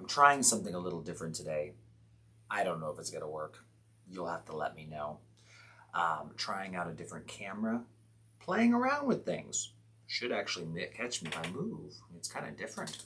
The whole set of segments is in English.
I'm trying something a little different today. I don't know if it's going to work. You'll have to let me know. Trying out a different camera, playing around with things. Should actually catch me if I move. It's kind of different.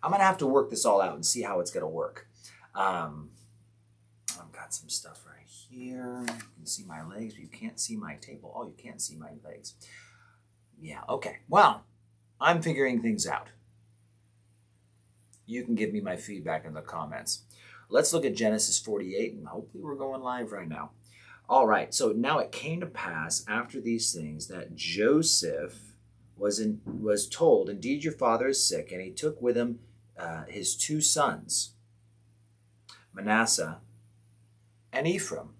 I'm going to have to work this all out and see how it's going to work. I've got some stuff right here. You can see my legs, but you can't see my table. Oh, you can't see my legs. Yeah, okay. Well, I'm figuring things out. You can give me my feedback in the comments. Let's look at Genesis 48, and hopefully we're going live right now. All right, so now it came to pass after these things that Joseph was told, indeed your father is sick, and he took with him his two sons, Manasseh and Ephraim.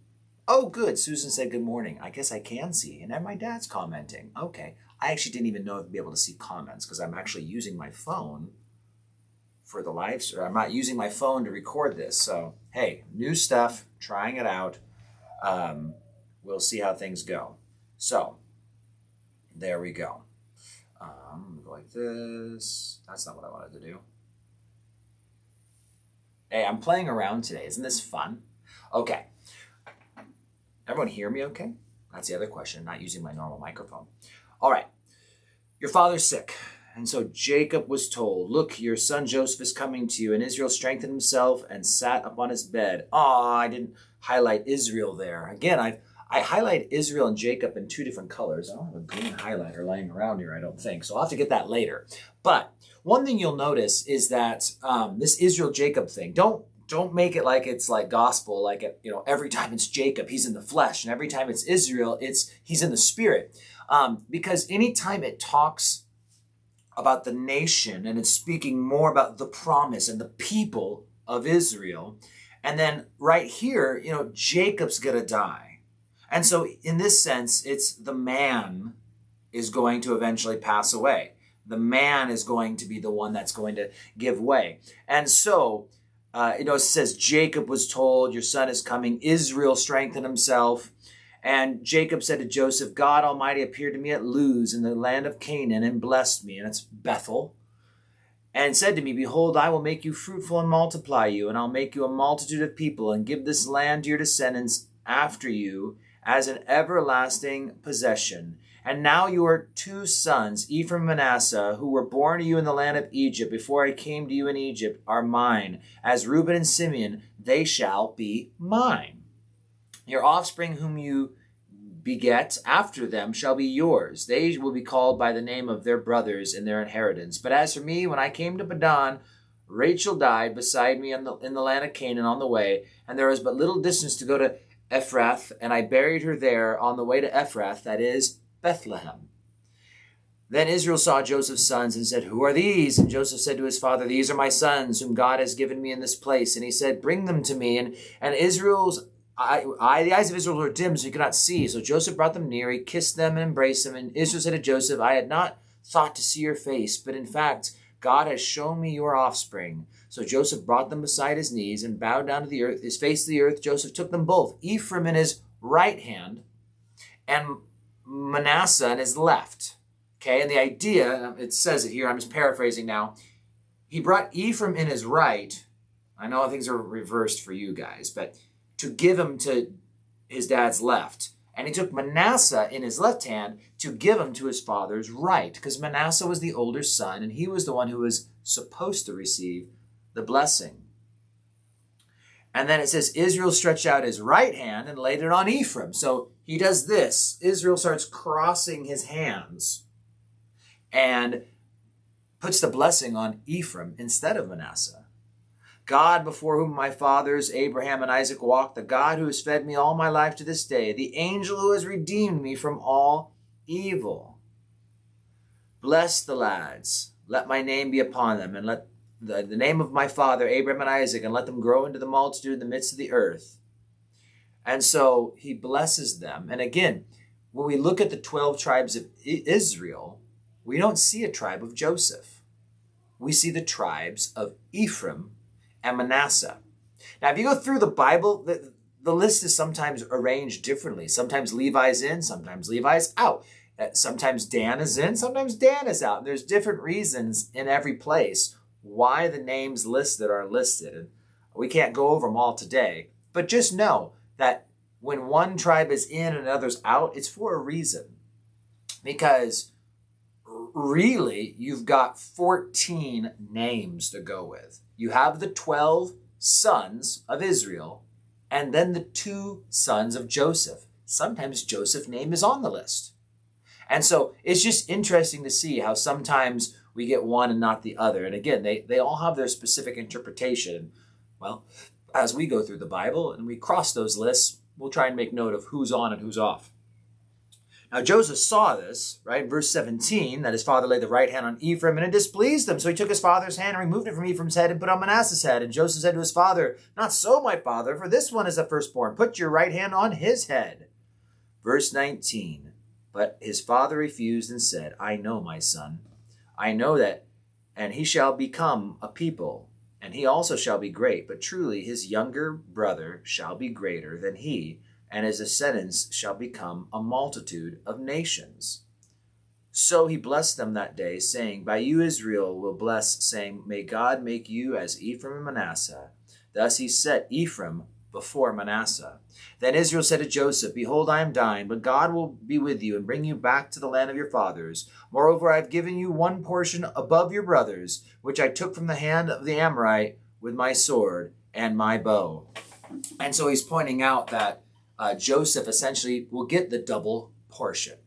Oh, good. Susan said good morning. I guess I can see. And then my dad's commenting. Okay. I actually didn't even know if I'd be able to see comments because I'm actually using my phone for the live stream. I'm not using my phone to record this. So, hey, new stuff, trying it out. We'll see how things go. So, there we go. Go like this. That's not what I wanted to do. Hey, I'm playing around today. Isn't this fun? Okay. Everyone hear me okay? That's the other question. Not using my normal microphone. All right. Your father's sick. And so Jacob was told, look, your son Joseph is coming to you. And Israel strengthened himself and sat upon his bed. Oh, I didn't highlight Israel there. Again, I highlight Israel and Jacob in two different colors. I don't have a green highlighter laying around here, I don't think. So I'll have to get that later. But one thing you'll notice is that this Israel-Jacob thing, don't make it like it's like gospel, like every time it's Jacob, he's in the flesh. And every time it's Israel, he's in the spirit. Because anytime it talks about the nation and it's speaking more about the promise and the people of Israel. And then right here, Jacob's going to die. And so in this sense, it's the man is going to eventually pass away. The man is going to be the one that's going to give way. And so, it says Jacob was told, your son is coming. Israel strengthened himself. And Jacob said to Joseph, God Almighty appeared to me at Luz in the land of Canaan and blessed me. And it's Bethel. And said to me, behold, I will make you fruitful and multiply you. And I'll make you a multitude of people and give this land to your descendants after you as an everlasting possession. And now your two sons, Ephraim and Manasseh, who were born to you in the land of Egypt before I came to you in Egypt, are mine. As Reuben and Simeon, they shall be mine. Your offspring whom you beget after them shall be yours. They will be called by the name of their brothers in their inheritance. But as for me, when I came to Padan, Rachel died beside me in the land of Canaan on the way, and there was but little distance to go to Ephrath, and I buried her there on the way to Ephrath, that is, Bethlehem. Then Israel saw Joseph's sons and said, who are these? And Joseph said to his father, these are my sons, whom God has given me in this place. And he said, bring them to me. And Israel's the eyes of Israel were dim, so he could not see. So Joseph brought them near. He kissed them and embraced them. And Israel said to Joseph, I had not thought to see your face, but in fact, God has shown me your offspring. So Joseph brought them beside his knees and bowed down to the earth, his face to the earth. Joseph took them both, Ephraim in his right hand and Manasseh in his left. Okay, and the idea, it says it here, I'm just paraphrasing now. He brought Ephraim in his right. I know things are reversed for you guys, but to give him to his dad's left. And he took Manasseh in his left hand to give him to his father's right, because Manasseh was the older son, and he was the one who was supposed to receive the blessing. And then it says, Israel stretched out his right hand and laid it on Ephraim. So he does this. Israel starts crossing his hands and puts the blessing on Ephraim instead of Manasseh. God before whom my fathers, Abraham and Isaac, walked, the God who has fed me all my life to this day, the angel who has redeemed me from all evil. Bless the lads. Let my name be upon them, and let the name of my father, Abraham and Isaac, and let them grow into the multitude in the midst of the earth. And so he blesses them. And again, when we look at the 12 tribes of Israel, we don't see a tribe of Joseph. We see the tribes of Ephraim and Manasseh. Now, if you go through the Bible, the list is sometimes arranged differently. Sometimes Levi's in, sometimes Levi's out. Sometimes Dan is in, sometimes Dan is out. And there's different reasons in every place why the names listed are listed. And we can't go over them all today, but just know that when one tribe is in and another's out, it's for a reason. Because really, you've got 14 names to go with. You have the 12 sons of Israel, and then the 2 sons of Joseph. Sometimes Joseph's name is on the list. And so it's just interesting to see how sometimes we get one and not the other. And again, they all have their specific interpretation. Well, as we go through the Bible and we cross those lists, we'll try and make note of who's on and who's off. Now Joseph saw this, right? Verse 17, that his father laid the right hand on Ephraim, and it displeased him. So he took his father's hand and removed it from Ephraim's head and put on Manasseh's head. And Joseph said to his father, "Not so, my father, for this one is the firstborn. Put your right hand on his head." Verse 19, but his father refused and said, "I know, my son. I know that, and he shall become a people, and he also shall be great. But truly his younger brother shall be greater than he, and his descendants shall become a multitude of nations." So he blessed them that day, saying, "By you Israel will bless, saying, May God make you as Ephraim and Manasseh." Thus he set Ephraim before Manasseh. Then Israel said to Joseph, "Behold, I am dying, but God will be with you and bring you back to the land of your fathers. Moreover, I have given you one portion above your brothers, which I took from the hand of the Amorite with my sword and my bow." And so he's pointing out that Joseph essentially will get the double portion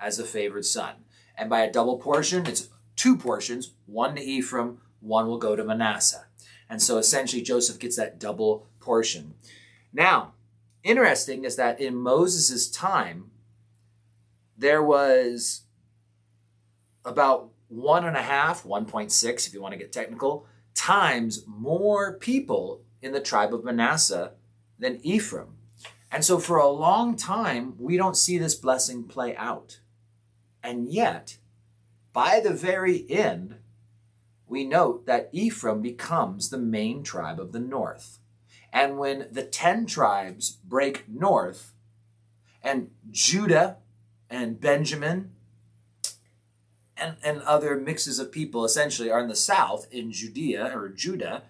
as the favored son. And by a double portion, it's 2 portions, one to Ephraim, one will go to Manasseh. And so essentially Joseph gets that double portion. Now, interesting is that in Moses' time, there was about 1.5, if you want to get technical, times more people in the tribe of Manasseh than Ephraim. And so for a long time, we don't see this blessing play out. And yet, by the very end, we note that Ephraim becomes the main tribe of the north. And when the 10 tribes break north, and Judah and Benjamin and other mixes of people essentially are in the south, in Judea or Judah,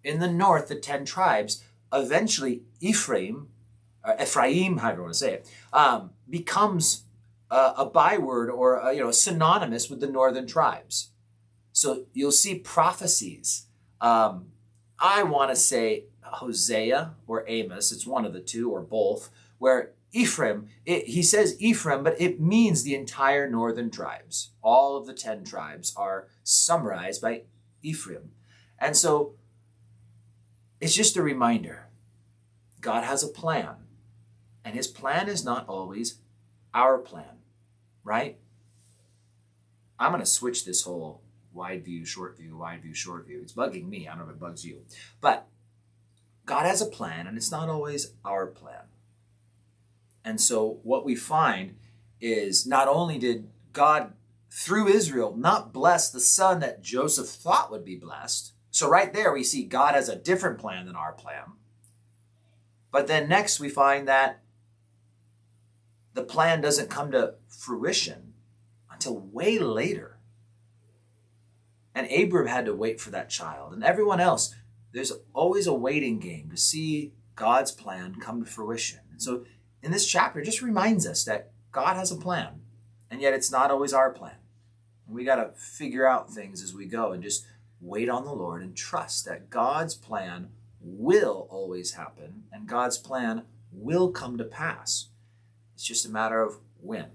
in the north, the 10 tribes, eventually Ephraim, however you want to say it, becomes a byword or synonymous with the northern tribes. So you'll see prophecies. I want to say Hosea or Amos, it's one of the two or both, where Ephraim, he says Ephraim, but it means the entire northern tribes. All of the 10 tribes are summarized by Ephraim. And so it's just a reminder. God has a plan, and his plan is not always our plan, right? I'm going to switch this whole wide view, short view, wide view, short view. It's bugging me. I don't know if it bugs you. But God has a plan, and it's not always our plan. And so what we find is not only did God, through Israel, not bless the son that Joseph thought would be blessed. So right there we see God has a different plan than our plan. But then next we find that the plan doesn't come to fruition until way later. And Abram had to wait for that child. And everyone else, there's always a waiting game to see God's plan come to fruition. And so in this chapter, it just reminds us that God has a plan, and yet it's not always our plan. And we got to figure out things as we go and just wait on the Lord and trust that God's plan will always happen and God's plan will come to pass. It's just a matter of when.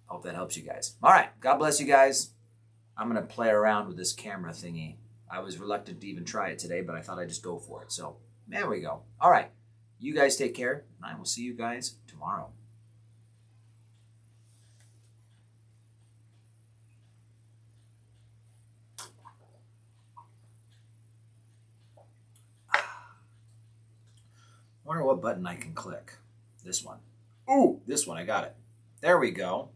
Hope that helps you guys. All right. God bless you guys. I'm going to play around with this camera thingy. I was reluctant to even try it today, but I thought I'd just go for it. So there we go. All right. You guys take care, and I will see you guys tomorrow. Wonder what button I can click. This one. Ooh, this one. I got it. There we go.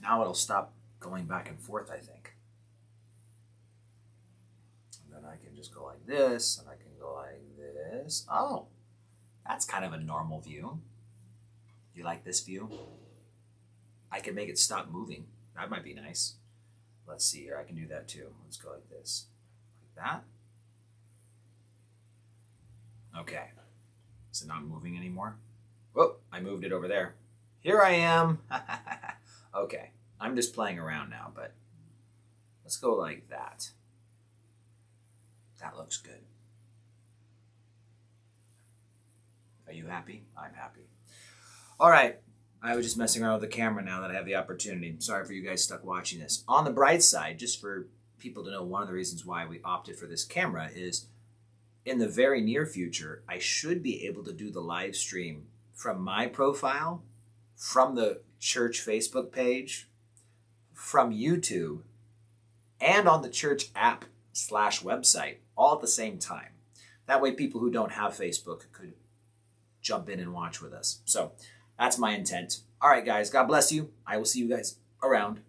Now it'll stop going back and forth, I think. And then I can just go like this, and I can go like this. Oh, that's kind of a normal view. You like this view? I can make it stop moving. That might be nice. let's see here. I can do that too. Let's go like this. Like that. Okay. Is it not moving anymore? Whoa, I moved it over there. Here I am. Okay. I'm just playing around now, but let's go like that. That looks good. Are you happy? I'm happy. All right. I was just messing around with the camera now that I have the opportunity. Sorry for you guys stuck watching this. On the bright side, just for people to know, one of the reasons why we opted for this camera is in the very near future, I should be able to do the live stream from my profile, from the church Facebook page, from YouTube, and on the church app/website all at the same time. That way people who don't have Facebook could jump in and watch with us. So that's my intent. All right, guys, God bless you. I will see you guys around.